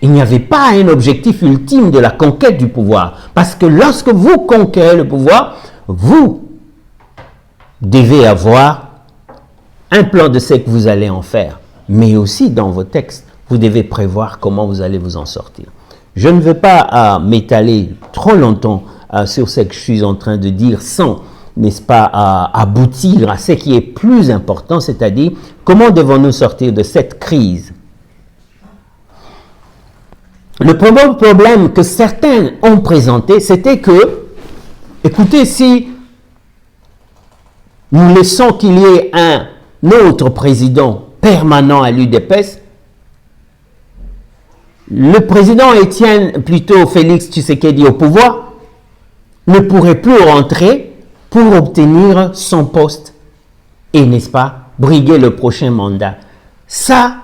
Il n'y avait pas un objectif ultime de la conquête du pouvoir. Parce que lorsque vous conquérez le pouvoir, vous devez avoir un plan de ce que vous allez en faire. Mais aussi dans vos textes, vous devez prévoir comment vous allez vous en sortir. Je ne veux pas m'étaler trop longtemps sur ce que je suis en train de dire sans, n'est-ce pas, aboutir à ce qui est plus important, c'est-à-dire comment devons-nous sortir de cette crise. Le premier problème que certains ont présenté, c'était que, écoutez, si nous laissons qu'il y ait un autre président permanent à l'UDPS, le président plutôt Félix Tshisekedi au pouvoir, ne pourrait plus rentrer pour obtenir son poste et, n'est-ce pas, briguer le prochain mandat. Ça,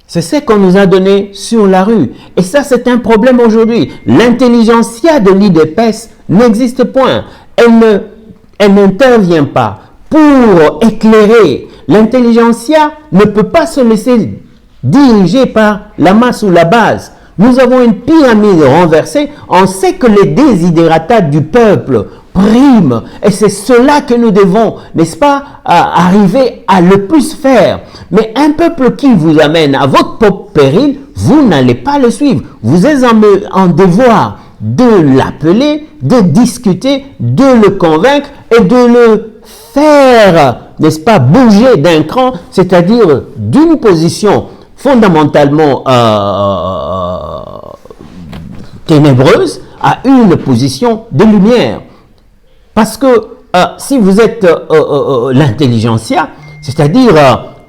c'est ce qu'on nous a donné sur la rue. Et ça, c'est un problème aujourd'hui. L'intelligentsia de l'UDPS n'existe point. Elle n'intervient pas pour éclairer. L'intelligentsia ne peut pas se laisser diriger par la masse ou la base. Nous avons une pyramide renversée. On sait que les désidératas du peuple priment. Et c'est cela que nous devons, n'est-ce pas, arriver à le plus faire. Mais un peuple qui vous amène à votre propre péril, vous n'allez pas le suivre. Vous êtes en devoir de l'appeler, de discuter, de le convaincre et de le faire, n'est-ce pas, bouger d'un cran, c'est-à-dire d'une position fondamentalement ténébreuse à une position de lumière. Parce que si vous êtes l'intelligentsia, c'est-à-dire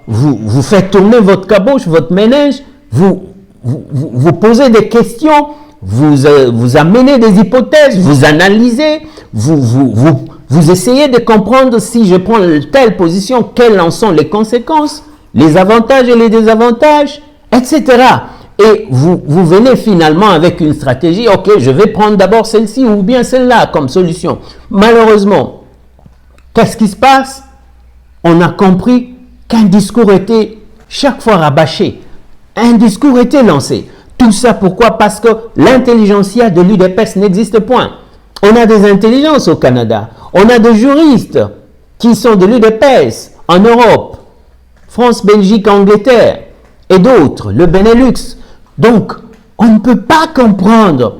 vous faites tourner votre caboche, votre ménage, vous posez des questions, vous amenez des hypothèses, vous analysez, vous essayez de comprendre si je prends telle position, quelles en sont les conséquences, les avantages et les désavantages, etc. Et vous venez finalement avec une stratégie, ok, je vais prendre d'abord celle-ci ou bien celle-là comme solution. Malheureusement, qu'est-ce qui se passe? On a compris qu'un discours était chaque fois rabâché. Un discours était lancé. Tout ça pourquoi? Parce que l'intelligentsia de l'UDPS n'existe point. On a des intelligences au Canada. On a des juristes qui sont de l'UDPS en Europe, France, Belgique, Angleterre et d'autres, le Benelux. Donc, on ne peut pas comprendre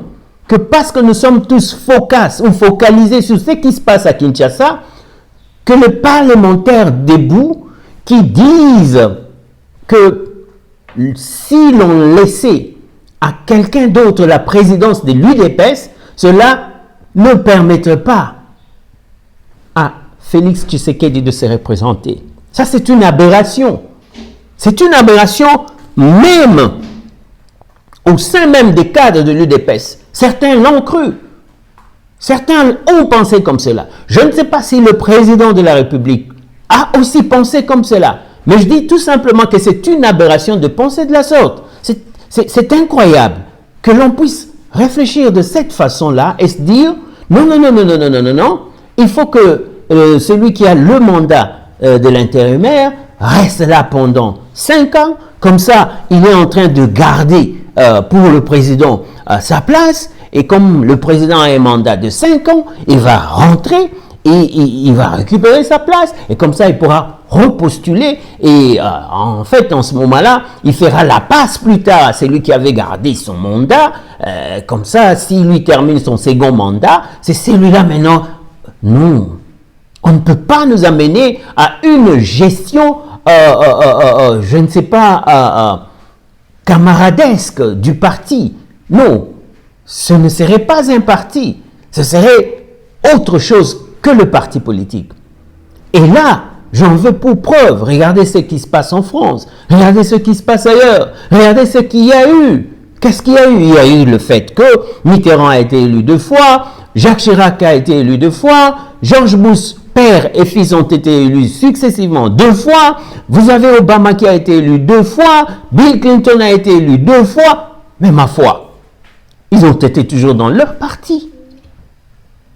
que parce que nous sommes tous focalisés sur ce qui se passe à Kinshasa, que les parlementaires debout qui disent que si l'on laissait à quelqu'un d'autre la présidence de l'UDPS, cela ne permettrait pas à Félix Tshisekedi de se représenter. Ça, c'est une aberration. C'est une aberration même au sein même des cadres de l'UDPS. Certains l'ont cru. Certains ont pensé comme cela. Je ne sais pas si le président de la République a aussi pensé comme cela. Mais je dis tout simplement que c'est une aberration de penser de la sorte. C'est incroyable que l'on puisse réfléchir de cette façon-là et se dire non, il faut que celui qui a le mandat de l'intérimaire reste là pendant 5 ans. Comme ça, il est en train de garder pour le président sa place. Et comme le président a un mandat de 5 ans, il va rentrer et il va récupérer sa place. Et comme ça, il pourra repostuler. Et en fait, en ce moment-là, il fera la passe plus tard à celui qui avait gardé son mandat. Comme ça, s'il lui termine son second mandat, c'est celui-là maintenant. Non, on ne peut pas nous amener à une gestion, je ne sais pas, camaradesque du parti. Non, ce ne serait pas un parti, ce serait autre chose que le parti politique. Et là, j'en veux pour preuve. Regardez ce qui se passe en France, regardez ce qui se passe ailleurs, regardez ce qu'il y a eu. Qu'est-ce qu'il y a eu? Il y a eu le fait que Mitterrand a été élu 2 fois, Jacques Chirac a été élu 2 fois, George Bush, père et fils ont été élus successivement 2 fois, vous avez Obama qui a été élu 2 fois, Bill Clinton a été élu 2 fois, mais ma foi, ils ont été toujours dans leur parti.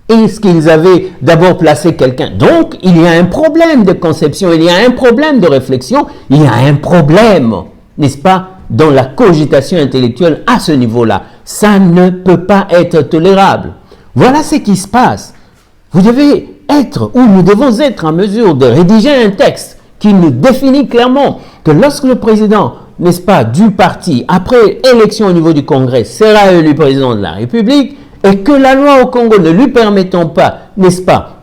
Est-ce qu'ils avaient d'abord placé quelqu'un? Donc, il y a un problème de conception, il y a un problème de réflexion, il y a un problème, n'est-ce pas, dans la cogitation intellectuelle à ce niveau-là. Ça ne peut pas être tolérable. Voilà ce qui se passe. Vous devez être, ou nous devons être en mesure de rédiger un texte qui nous définit clairement que lorsque le président, n'est-ce pas, du parti, après élection au niveau du Congrès, sera élu président de la République, et que la loi au Congo ne lui permettant pas, n'est-ce pas,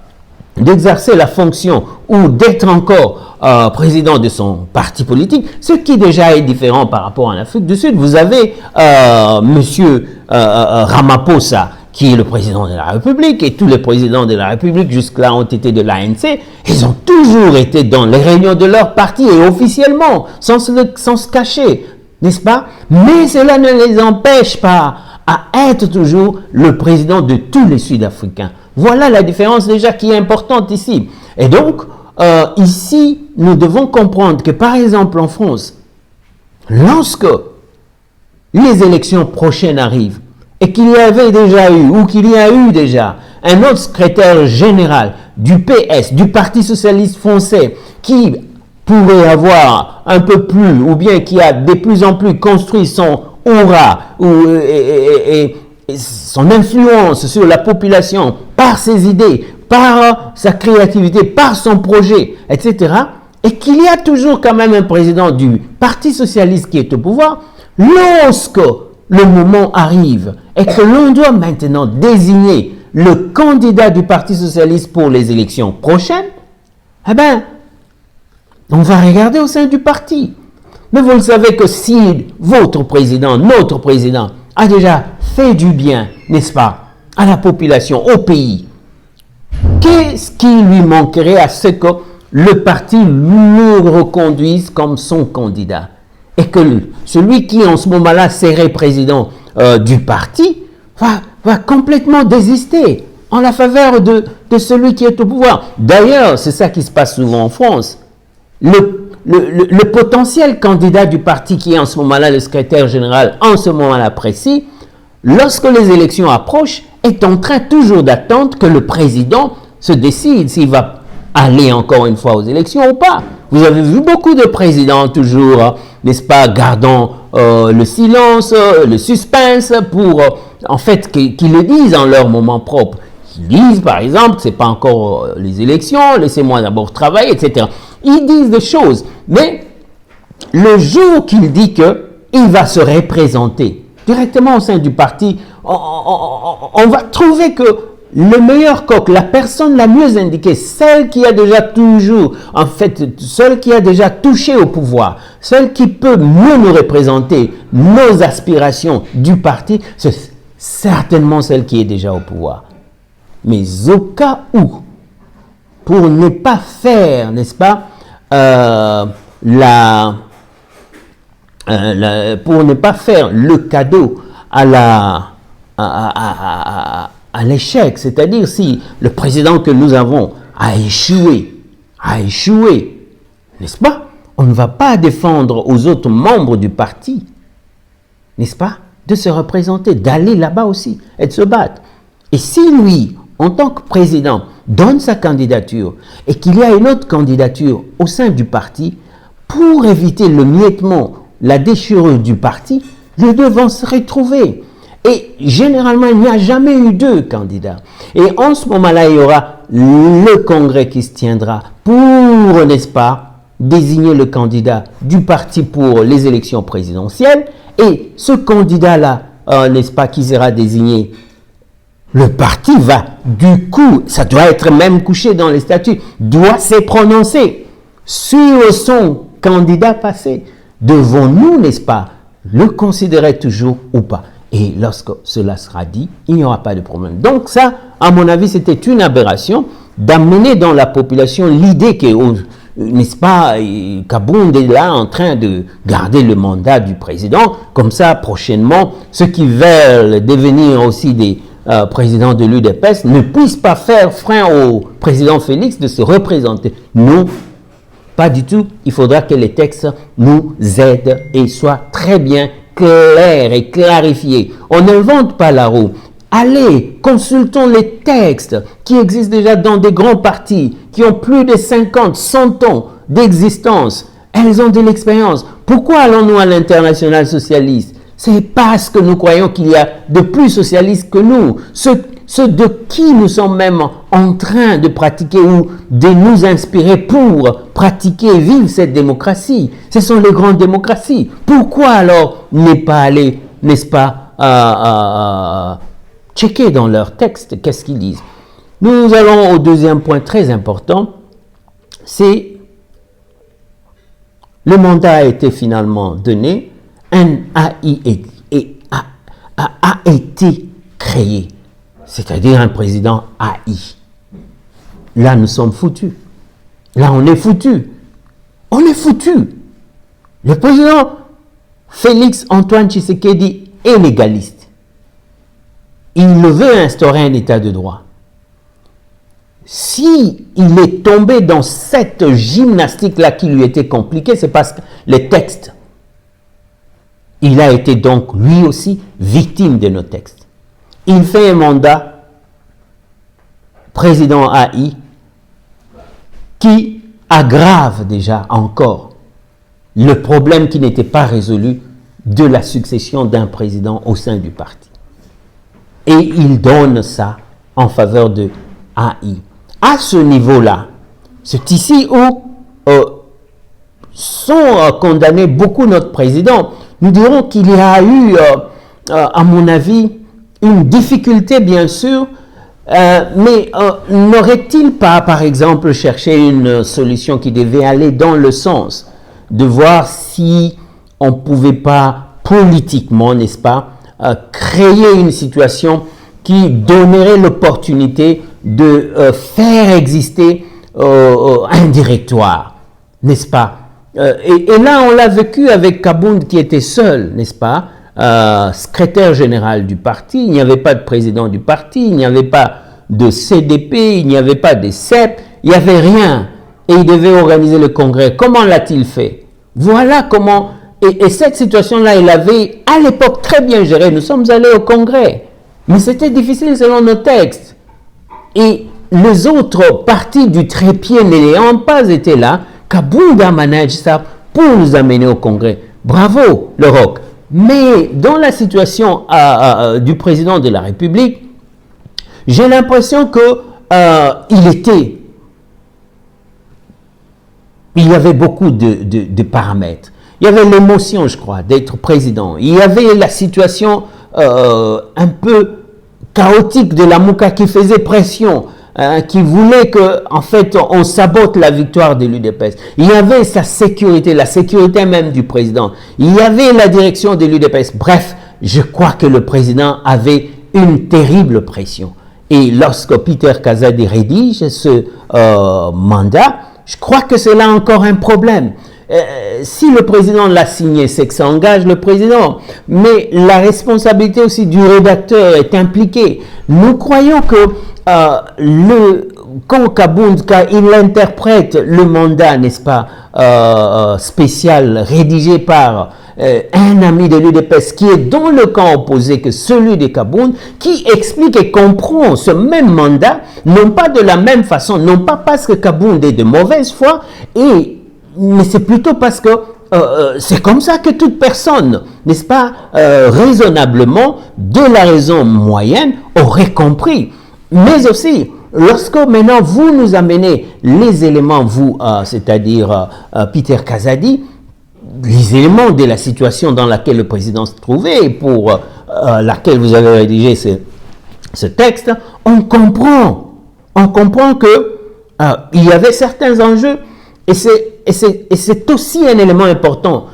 d'exercer la fonction ou d'être encore président de son parti politique, ce qui déjà est différent par rapport à l'Afrique du Sud. Vous avez monsieur Ramaphosa, qui est le président de la République, et tous les présidents de la République jusque-là ont été de l'ANC, ils ont toujours été dans les réunions de leur parti, et officiellement, sans se cacher, n'est-ce pas? Mais cela ne les empêche pas à être toujours le président de tous les Sud-Africains. Voilà la différence déjà qui est importante ici. Et donc, ici, nous devons comprendre que, par exemple, en France, lorsque les élections prochaines arrivent, et qu'il y avait déjà eu, ou qu'il y a eu déjà, un autre secrétaire général du PS, du Parti Socialiste Français, qui pourrait avoir un peu plus, ou bien qui a de plus en plus construit son aura, et son influence sur la population, par ses idées, par sa créativité, par son projet, etc., et qu'il y a toujours quand même un président du Parti Socialiste qui est au pouvoir, lorsque le moment arrive et que l'on doit maintenant désigner le candidat du Parti Socialiste pour les élections prochaines, eh bien, on va regarder au sein du parti. Mais vous le savez que si votre président, notre président, a déjà fait du bien, n'est-ce pas, à la population, au pays, qu'est-ce qui lui manquerait à ce que le parti le reconduise comme son candidat? Et que celui qui en ce moment-là serait président du parti va complètement désister en la faveur de celui qui est au pouvoir. D'ailleurs, c'est ça qui se passe souvent en France. Le potentiel candidat du parti qui est en ce moment-là le secrétaire général, en ce moment-là précis, lorsque les élections approchent, est en train toujours d'attendre que le président se décide s'il va aller encore une fois aux élections ou pas. Vous avez vu beaucoup de présidents toujours, n'est-ce pas, gardant le silence, le suspense pour, en fait, qu'ils le disent en leur moment propre. Ils disent, par exemple, que ce n'est pas encore les élections, laissez-moi d'abord travailler, etc. Ils disent des choses, mais le jour qu'il dit qu'il va se représenter directement au sein du parti, on va trouver que le meilleur coq, la personne la mieux indiquée, celle qui a déjà toujours, en fait, celle qui a déjà touché au pouvoir, celle qui peut mieux nous représenter nos aspirations du parti, c'est certainement celle qui est déjà au pouvoir. Mais au cas où, pour ne pas faire, n'est-ce pas, pour ne pas faire le cadeau à l'échec, c'est-à-dire si le président que nous avons a échoué, n'est-ce pas? On ne va pas défendre aux autres membres du parti, n'est-ce pas, de se représenter, d'aller là-bas aussi et de se battre. Et si lui, en tant que président, donne sa candidature et qu'il y a une autre candidature au sein du parti, pour éviter le miettement, la déchirure du parti, les deux vont se retrouver. Et généralement, il n'y a jamais eu deux candidats. Et en ce moment-là, il y aura le congrès qui se tiendra pour, n'est-ce pas, désigner le candidat du parti pour les élections présidentielles. Et ce candidat-là, n'est-ce pas, qui sera désigné, le parti va, du coup, ça doit être même couché dans les statuts, doit se prononcer sur son candidat passé. Devons-nous, n'est-ce pas, le considérer toujours ou pas? Et lorsque cela sera dit, il n'y aura pas de problème. Donc ça, à mon avis, c'était une aberration d'amener dans la population l'idée que, n'est-ce pas, Kabound est là en train de garder le mandat du président. Comme ça, prochainement, ceux qui veulent devenir aussi des présidents de l'UDPS ne puissent pas faire frein au président Félix de se représenter. Non, pas du tout. Il faudra que les textes nous aident et soient très bien clair et clarifié. On n'invente pas la roue. Allez, consultons les textes qui existent déjà dans des grands partis, qui ont plus de 50, 100 ans d'existence. Elles ont de l'expérience. Pourquoi allons-nous à l'international socialiste? C'est parce que nous croyons qu'il y a de plus socialistes que nous, ceux de qui nous sommes même en train de pratiquer ou de nous inspirer pour pratiquer et vivre cette démocratie. Ce sont les grandes démocraties. Pourquoi alors ne pas aller, n'est-ce pas, checker dans leurs textes, qu'est-ce qu'ils disent? Nous allons au deuxième point très important, c'est le mandat a été finalement donné, un AI a été créé, c'est-à-dire un président AI. Là, nous sommes foutus. Là, on est foutus. On est foutus. Le président Félix Antoine Tshisekedi est légaliste. Il veut instaurer un état de droit. Si il est tombé dans cette gymnastique-là qui lui était compliquée, c'est parce que les textes, il a été donc lui aussi victime de nos textes. Il fait un mandat président AI qui aggrave déjà encore le problème qui n'était pas résolu de la succession d'un président au sein du parti. Et il donne ça en faveur de AI. À ce niveau-là, c'est ici où sont condamnés beaucoup notre président. Nous dirons qu'il y a eu, à mon avis, une difficulté, bien sûr, mais n'aurait-il pas, par exemple, cherché une solution qui devait aller dans le sens de voir si on ne pouvait pas politiquement, n'est-ce pas, créer une situation qui donnerait l'opportunité de faire exister un directoire, n'est-ce pas? Et là, on l'a vécu avec Kabound qui était seul, n'est-ce pas? Secrétaire général du parti, il n'y avait pas de président du parti, il n'y avait pas de CDP, il n'y avait pas de CEP, il n'y avait rien. Et il devait organiser le congrès. Comment l'a-t-il fait? Voilà comment... Et cette situation-là, il avait à l'époque très bien géré. Nous sommes allés au congrès. Mais c'était difficile selon nos textes. Et les autres partis du trépied n'ayant pas été là, Kabound a managé ça pour nous amener au congrès. Bravo, le ROC. Mais dans la situation du président de la République, j'ai l'impression il y avait beaucoup de paramètres. Il y avait l'émotion, je crois, d'être président. Il y avait la situation un peu chaotique de la Mouka qui faisait pression, qui voulait que, en fait, on sabote la victoire de l'UDPS. Il y avait sa sécurité, la sécurité même du président. Il y avait la direction de l'UDPS. Bref, je crois que le président avait une terrible pression. Et lorsque Peter Kazadi rédige ce mandat, je crois que c'est là encore un problème. Si le président l'a signé, c'est que ça engage le président. Mais la responsabilité aussi du rédacteur est impliquée. Nous croyons que quand Kabound, quand il interprète le mandat, n'est-ce pas, spécial, rédigé par un ami de l'UDPS qui est dans le camp opposé que celui de Kabound, qui explique et comprend ce même mandat, non pas de la même façon, non pas parce que Kabound est de mauvaise foi, mais c'est plutôt parce que c'est comme ça que toute personne, n'est-ce pas, raisonnablement, de la raison moyenne, aurait compris. Mais aussi, lorsque maintenant vous nous amenez les éléments, vous, c'est-à-dire Peter Kazadi, les éléments de la situation dans laquelle le président se trouvait et pour laquelle vous avez rédigé ce texte, on comprend que il y avait certains enjeux et c'est aussi un élément important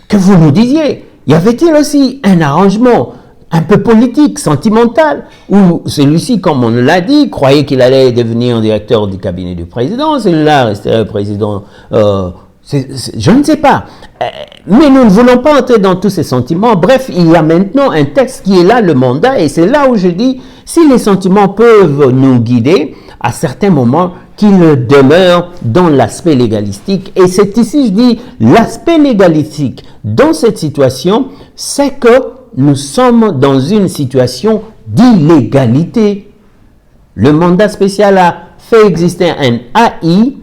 que vous nous disiez. Y avait-il aussi un arrangement un peu politique, sentimental, où celui-ci, comme on l'a dit, croyait qu'il allait devenir directeur du cabinet du président, celui-là resterait président, je ne sais pas. Mais nous ne voulons pas entrer dans tous ces sentiments. Bref, il y a maintenant un texte qui est là, le mandat, et c'est là où je dis, si les sentiments peuvent nous guider, à certains moments, qu'ils demeurent dans l'aspect légalistique. Et c'est ici, je dis, l'aspect légalistique dans cette situation, c'est que nous sommes dans une situation d'illégalité. Le mandat spécial a fait exister un AI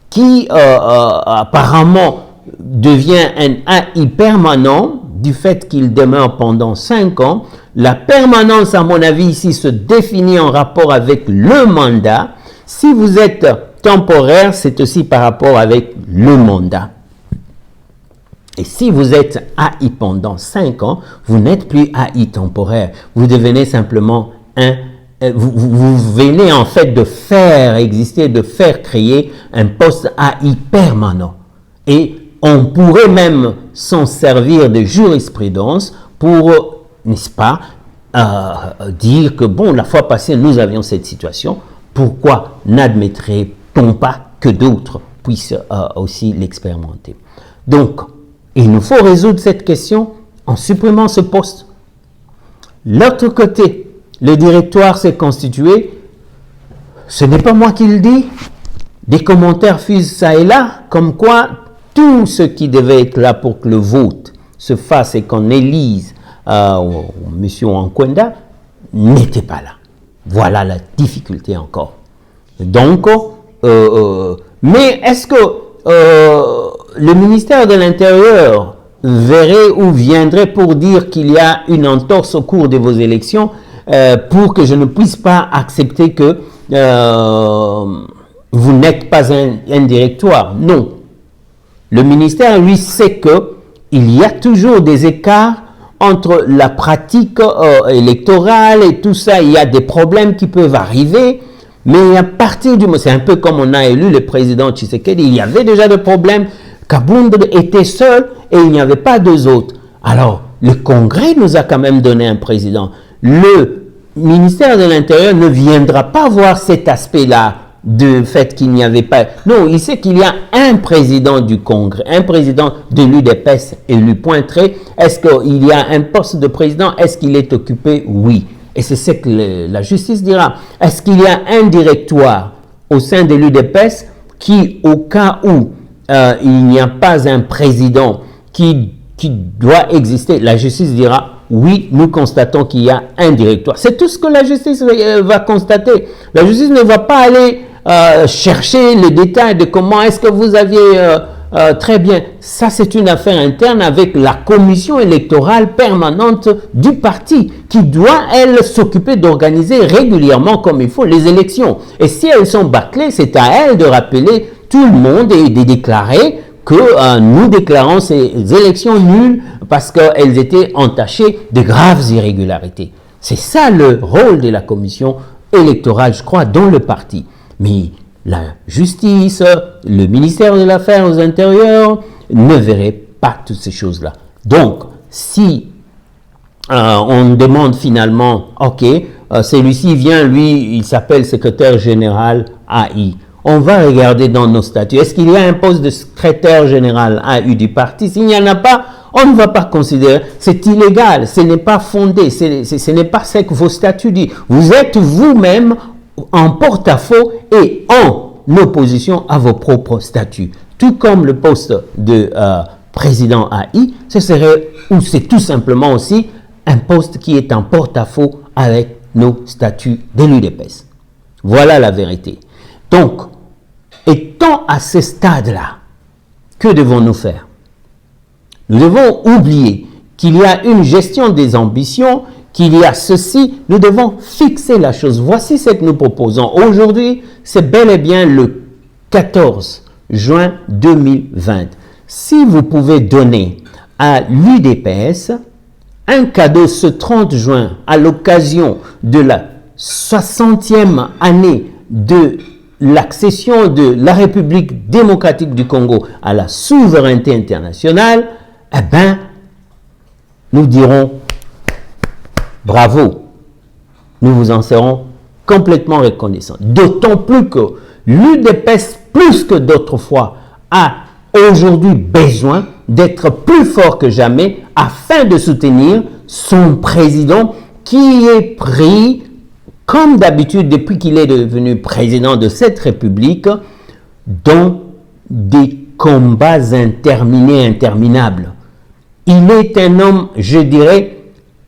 qui apparemment devient un AI permanent du fait qu'il demeure pendant 5 ans. La permanence, à mon avis, ici, se définit en rapport avec le mandat. Si vous êtes temporaire, c'est aussi par rapport avec le mandat. Et si vous êtes AI pendant 5 ans, vous n'êtes plus AI temporaire. Vous devenez simplement vous venez en fait de faire exister, de faire créer un poste AI permanent. Et on pourrait même s'en servir de jurisprudence pour, n'est-ce pas, dire que, bon, la fois passée, nous avions cette situation, pourquoi n'admettrait-on pas que d'autres puissent aussi l'expérimenter? Donc, il nous faut résoudre cette question en supprimant ce poste. L'autre côté, le directoire s'est constitué, ce n'est pas moi qui le dis, des commentaires fusent ça et là, comme quoi tout ce qui devait être là pour que le vote se fasse et qu'on élise M. Nkwenda n'était pas là. Voilà la difficulté encore. Donc, mais est-ce que le ministère de l'Intérieur verrait ou viendrait pour dire qu'il y a une entorse au cours de vos élections pour que je ne puisse pas accepter que vous n'êtes pas un directoire? Non. Le ministère, lui, sait qu'il y a toujours des écarts entre la pratique électorale et tout ça. Il y a des problèmes qui peuvent arriver, mais à partir du moment, c'est un peu comme on a élu le président Tshisekedi, il y avait déjà des problèmes. Kabound était seul et il n'y avait pas deux autres. Alors, le Congrès nous a quand même donné un président. Le ministère de l'Intérieur ne viendra pas voir cet aspect-là du fait qu'il n'y avait pas... Non, il sait qu'il y a un président du Congrès, un président de l'UDPS élu pointré. Est-ce qu'il y a un poste de président? Est-ce qu'il est occupé? Oui. Et c'est ce que la justice dira. Est-ce qu'il y a un directoire au sein de l'UDPS qui, au cas où il n'y a pas un président qui doit exister, la justice dira oui, nous constatons qu'il y a un directoire. C'est tout ce que la justice va constater. La justice ne va pas aller chercher les détails de comment est-ce que vous aviez très bien. Ça, c'est une affaire interne avec la commission électorale permanente du parti qui doit, elle, s'occuper d'organiser régulièrement comme il faut les élections. Et si elles sont bâclées, c'est à elle de rappeler tout le monde et de déclarer que nous déclarons ces élections nulles parce qu'elles étaient entachées de graves irrégularités. C'est ça le rôle de la commission électorale, je crois, dans le parti. Mais la justice, le ministère de l'Affaires intérieures ne verraient pas toutes ces choses-là. Donc, si on demande finalement, ok, celui-ci vient, lui, il s'appelle secrétaire général AI. On va regarder dans nos statuts. Est-ce qu'il y a un poste de secrétaire général AI du parti? S'il n'y en a pas, on ne va pas considérer. C'est illégal, ce n'est pas fondé, ce n'est pas ce que vos statuts disent. Vous êtes vous-même en porte-à-faux et en opposition à vos propres statuts. Tout comme le poste de président AI, ce serait, ou c'est tout simplement aussi un poste qui est en porte-à-faux avec nos statuts de l'UDPS. Voilà la vérité. Donc, étant à ce stade-là, que devons-nous faire? Nous devons oublier qu'il y a une gestion des ambitions, qu'il y a ceci, nous devons fixer la chose. Voici ce que nous proposons. Aujourd'hui, c'est bel et bien le 14 juin 2020. Si vous pouvez donner à l'UDPS un cadeau ce 30 juin à l'occasion de la 60e année de l'accession de la République démocratique du Congo à la souveraineté internationale, eh bien, nous dirons bravo. Nous vous en serons complètement reconnaissants. D'autant plus que l'UDPS, plus que d'autres fois, a aujourd'hui besoin d'être plus fort que jamais afin de soutenir son président qui est pris comme d'habitude, depuis qu'il est devenu président de cette République, dans des combats interminés, interminables. Il est un homme, je dirais,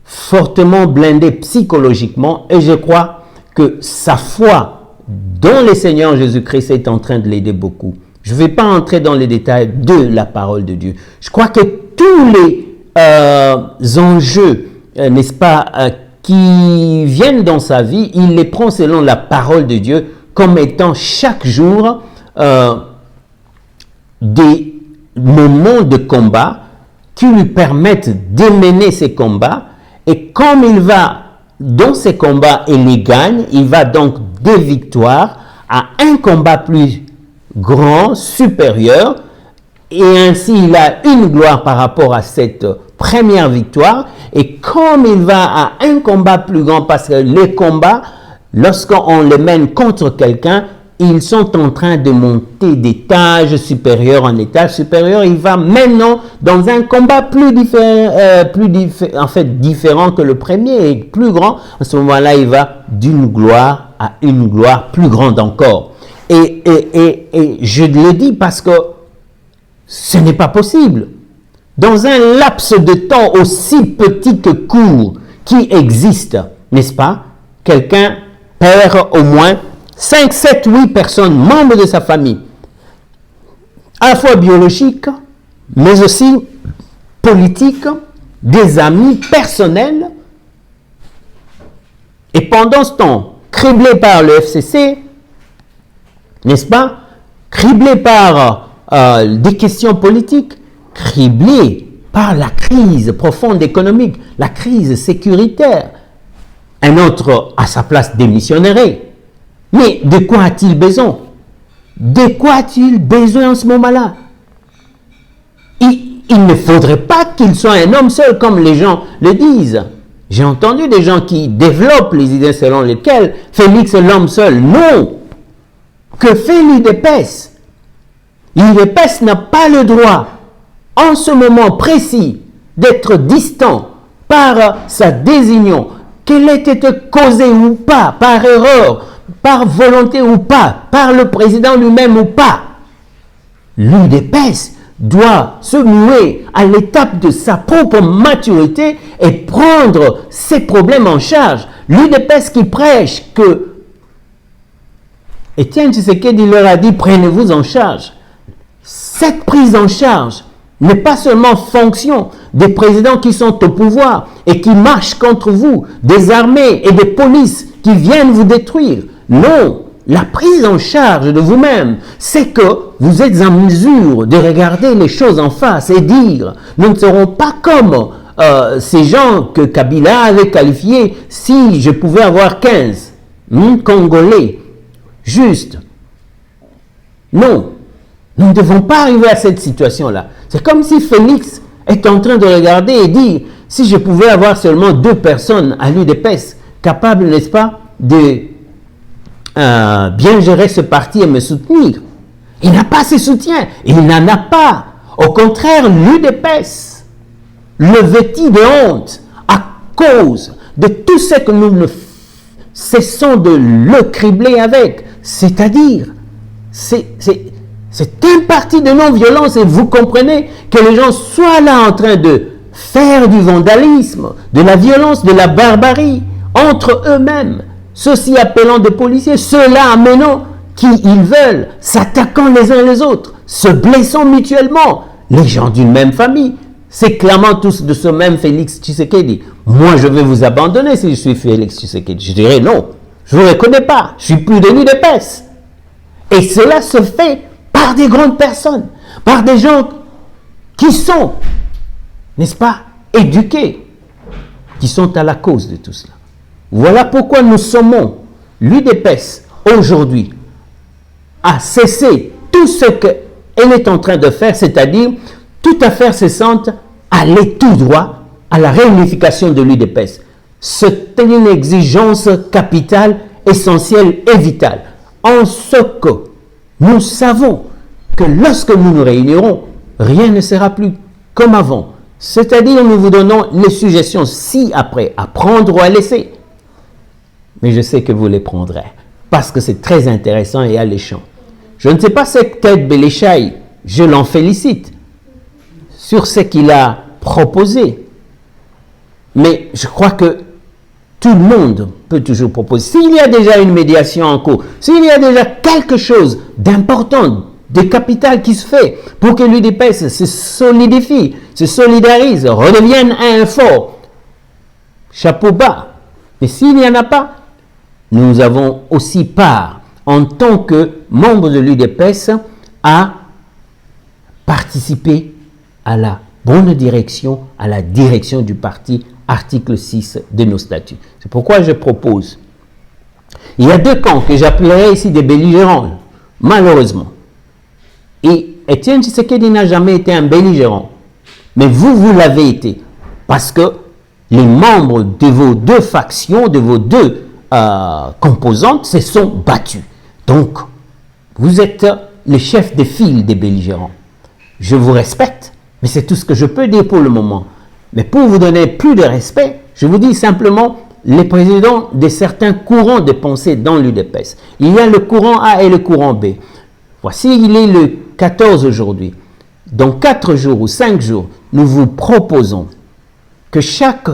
fortement blindé psychologiquement et je crois que sa foi dans le Seigneur Jésus-Christ est en train de l'aider beaucoup. Je ne vais pas entrer dans les détails de la parole de Dieu. Je crois que tous les enjeux, n'est-ce pas, qui viennent dans sa vie, il les prend selon la parole de Dieu comme étant chaque jour des moments de combat qui lui permettent de mener ses combats. Et comme il va dans ces combats et les gagne, il va donc des victoires à un combat plus grand, supérieur, et ainsi il a une gloire par rapport à cette première victoire. Et comme il va à un combat plus grand, parce que les combats, lorsqu'on les mène contre quelqu'un, ils sont en train de monter d'étage supérieur en étage supérieur. Il va maintenant dans un combat plus différent que le premier et plus grand. À ce moment-là, il va d'une gloire à une gloire plus grande encore. Et je le dis parce que ce n'est pas possible. Dans un laps de temps aussi petit que court qui existe, n'est-ce pas? Quelqu'un perd au moins 5, 7, 8 personnes, membres de sa famille, à la fois biologiques, mais aussi politiques, des amis personnels. Et pendant ce temps, criblé par le FCC, n'est-ce pas? Criblé par des questions politiques, criblé par la crise profonde économique, la crise sécuritaire. Un autre, à sa place, démissionnerait. Mais de quoi a-t-il besoin? De quoi a-t-il besoin en ce moment-là? Il ne faudrait pas qu'il soit un homme seul, comme les gens le disent. J'ai entendu des gens qui développent les idées selon lesquelles Félix est l'homme seul. Non! Que fait l'UDPS? L'UDPS n'a pas le droit, en ce moment précis, d'être distant par sa désignation, qu'elle ait été causée ou pas, par erreur, par volonté ou pas, par le président lui-même ou pas. L'UDPS doit se muer à l'étape de sa propre maturité et prendre ses problèmes en charge. L'UDPS qui prêche que Étienne Tshisekedi leur a dit, prenez-vous en charge. Cette prise en charge n'est pas seulement fonction des présidents qui sont au pouvoir et qui marchent contre vous, des armées et des polices qui viennent vous détruire. Non, la prise en charge de vous-même, c'est que vous êtes en mesure de regarder les choses en face et dire, nous ne serons pas comme ces gens que Kabila avait qualifiés, si je pouvais avoir 15 Congolais, juste. Non, nous ne devons pas arriver à cette situation-là. C'est comme si Félix est en train de regarder et dire, si je pouvais avoir seulement 2 personnes à l'UDPS, capables, n'est-ce pas, de bien gérer ce parti et me soutenir. Il n'a pas ce soutien. Il n'en a pas. Au contraire, l'UDPS le vêtit de honte à cause de tout ce que nous ne cessons de le cribler avec. C'est-à-dire, c'est un parti de non-violence et vous comprenez que les gens soient là en train de faire du vandalisme, de la violence, de la barbarie entre eux-mêmes. Ceux-ci appelant des policiers, ceux-là amenant qui ils veulent, s'attaquant les uns les autres, se blessant mutuellement. Les gens d'une même famille, s'éclamant tous de ce même Félix Tshisekedi. Moi, je vais vous abandonner si je suis Félix Tshisekedi. Je dirais non, je ne vous reconnais pas, je suis plus de l'UDPS. Et cela se fait par des grandes personnes, par des gens qui sont, n'est-ce pas, éduqués, qui sont à la cause de tout cela. Voilà pourquoi nous sommons l'UDPS aujourd'hui à cesser tout ce qu'elle est en train de faire, c'est-à-dire toute affaire cessante, aller tout droit à la réunification de l'UDPS. C'est une exigence capitale, essentielle et vitale. En ce que nous savons que lorsque nous nous réunirons, rien ne sera plus comme avant. C'est-à-dire nous vous donnons les suggestions ci-après, à prendre ou à laisser. Mais je sais que vous les prendrez, parce que c'est très intéressant et alléchant. Je ne sais pas cette tête Béléchaï, je l'en félicite sur ce qu'il a proposé. Mais je crois que tout le monde peut toujours proposer. S'il y a déjà une médiation en cours, s'il y a déjà quelque chose d'important de capital qui se fait pour que l'UDPS se solidifie, se solidarise, redevienne un fort. Chapeau bas. Mais s'il n'y en a pas, nous avons aussi part, en tant que membres de l'UDPS, à participer à la bonne direction, à la direction du parti, article 6 de nos statuts. C'est pourquoi je propose, il y a deux camps que j'appellerais ici des belligérants, malheureusement. Et Étienne Tshisekedi n'a jamais été un belligérant, mais vous l'avez été, parce que les membres de vos deux factions, de vos deux composantes se sont battus. Donc, vous êtes le chef de file des belligérants. Je vous respecte, mais c'est tout ce que je peux dire pour le moment. Mais pour vous donner plus de respect, je vous dis simplement les présidents de certains courants de pensée dans l'UDPS. Il y a le courant A et le courant B. Voici, il est le 14 aujourd'hui. Dans 4 jours ou 5 jours, nous vous proposons que chaque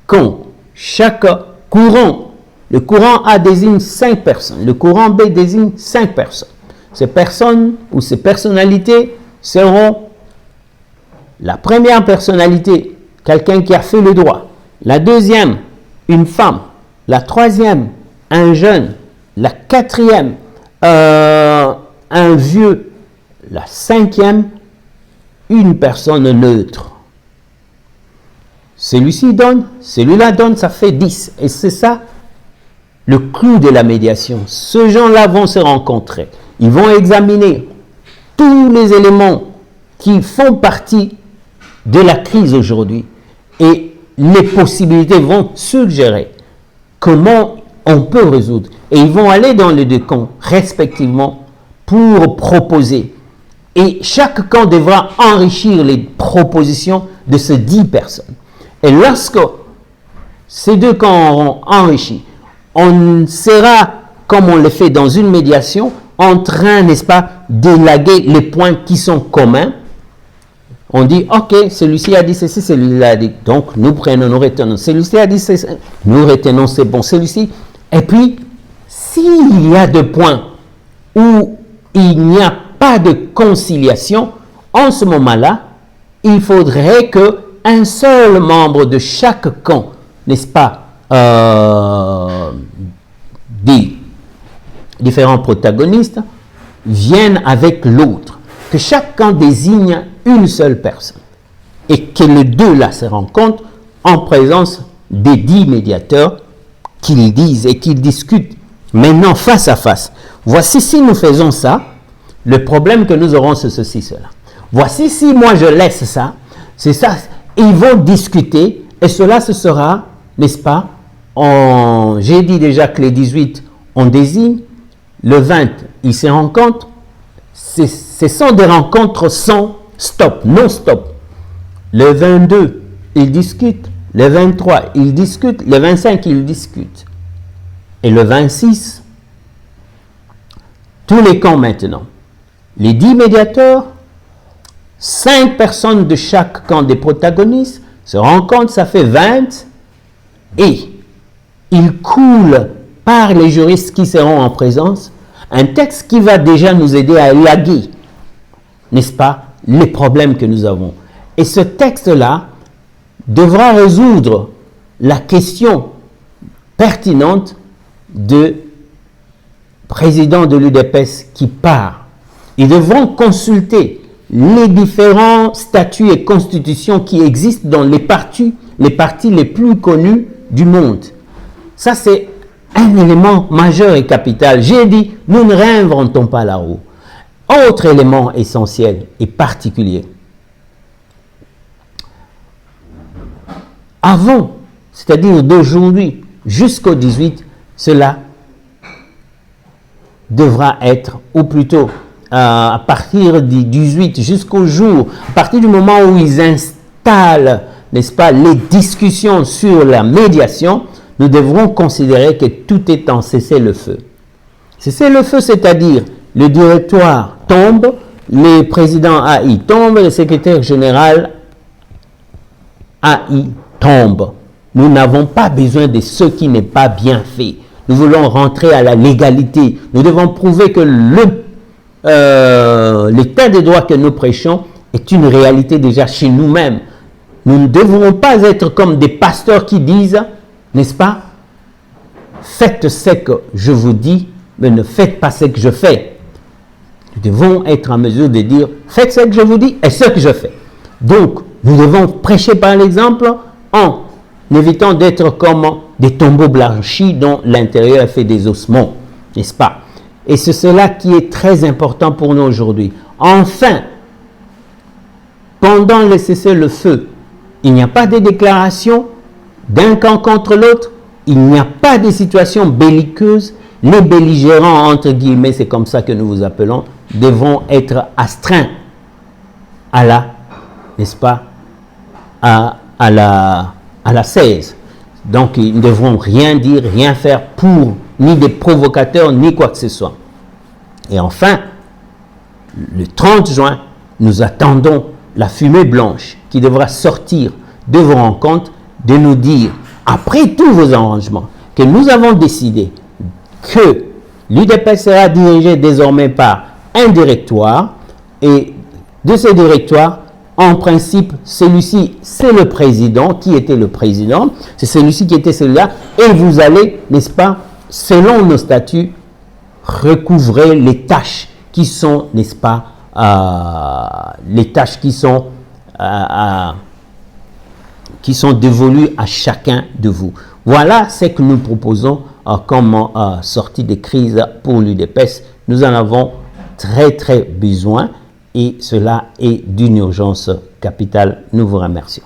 camp, chaque courant, le courant A désigne 5 personnes, le courant B désigne 5 personnes. Ces personnes ou ces personnalités seront la première personnalité, quelqu'un qui a fait le droit, la deuxième, une femme, la troisième, un jeune, la quatrième, un vieux, la cinquième, une personne neutre. Celui-ci donne, celui-là donne, ça fait 10. Et c'est ça le clou de la médiation. Ces gens-là vont se rencontrer. Ils vont examiner tous les éléments qui font partie de la crise aujourd'hui. Et les possibilités vont suggérer comment on peut résoudre. Et ils vont aller dans les deux camps, respectivement, pour proposer. Et chaque camp devra enrichir les propositions de ces 10 personnes. Et lorsque ces deux camps auront enrichi, on sera, comme on le fait dans une médiation, en train, n'est-ce pas, d'élaguer les points qui sont communs. On dit, ok, celui-ci a dit ceci, celui-là a dit. Donc, nous prenons, nous retenons. Celui-ci a dit ceci, nous retenons, c'est bon. Celui-ci. Et puis, s'il y a des points où il n'y a pas de conciliation, en ce moment-là, il faudrait qu'un seul membre de chaque camp, n'est-ce pas, des différents protagonistes, viennent avec l'autre. Que chaque camp désigne une seule personne. Et que les deux là se rencontrent en présence des 10 médiateurs qu'ils disent et qu'ils discutent maintenant face à face. Voici si nous faisons ça, le problème que nous aurons c'est ceci, cela. Voici si moi je laisse ça, c'est ça. Ils vont discuter et cela ce sera, n'est-ce pas, j'ai dit déjà que les 18 on désigne, le 20 ils se rencontrent, ce sont des rencontres sans stop, non stop. Le 22 ils discutent, le 23 ils discutent, le 25 ils discutent. Et le 26, tous les camps maintenant, les 10 médiateurs, 5 personnes de chaque camp des protagonistes se rencontrent, ça fait 20, et il coule par les juristes qui seront en présence un texte qui va déjà nous aider à élaguer, n'est-ce pas, les problèmes que nous avons. Et ce texte-là devra résoudre la question pertinente de président de l'UDPS qui part. Ils devront consulter les différents statuts et constitutions qui existent dans les partis les plus connus du monde. Ça, c'est un élément majeur et capital. J'ai dit, nous ne réinventons pas la roue. Autre élément essentiel et particulier. Avant, c'est-à-dire d'aujourd'hui jusqu'au 18, cela devra être, ou plutôt à partir du 18 jusqu'au jour, à partir du moment où ils installent, n'est-ce pas, les discussions sur la médiation, nous devrons considérer que tout est en cessez-le-feu. Cessez-le-feu, c'est-à-dire le directoire tombe, le président AI tombe, le secrétaire général AI tombe. Nous n'avons pas besoin de ce qui n'est pas bien fait. Nous voulons rentrer à la légalité. Nous devons prouver que l'état de droit que nous prêchons est une réalité déjà chez nous-mêmes. Nous ne devrons pas être comme des pasteurs qui disent, n'est-ce pas, faites ce que je vous dis, mais ne faites pas ce que je fais. Nous devons être en mesure de dire, faites ce que je vous dis et ce que je fais. Donc, nous devons prêcher par l'exemple en évitant d'être comme des tombeaux blanchis dont l'intérieur est fait des ossements, n'est-ce pas? Et c'est cela qui est très important pour nous aujourd'hui. Enfin, pendant le cessez-le-feu, il n'y a pas de déclaration d'un camp contre l'autre, il n'y a pas de situation belliqueuse. Les belligérants, entre guillemets, c'est comme ça que nous vous appelons, devront être astreints à la, n'est-ce pas, à la 16. Donc, ils ne devront rien dire, rien faire pour ni des provocateurs, ni quoi que ce soit. Et enfin, le 30 juin, nous attendons la fumée blanche qui devra sortir de vos rencontres, de nous dire, après tous vos arrangements, que nous avons décidé que l'UDPS sera dirigé désormais par un directoire, et de ce directoire, en principe, celui-ci, c'est le président, qui était le président, c'est celui-ci qui était celui-là, et vous allez, n'est-ce pas, selon nos statuts, recouvrer les tâches qui sont, n'est-ce pas, les tâches qui sont dévolues à chacun de vous. Voilà ce que nous proposons comme sortie de crise pour l'UDPS. Nous en avons très besoin et cela est d'une urgence capitale. Nous vous remercions.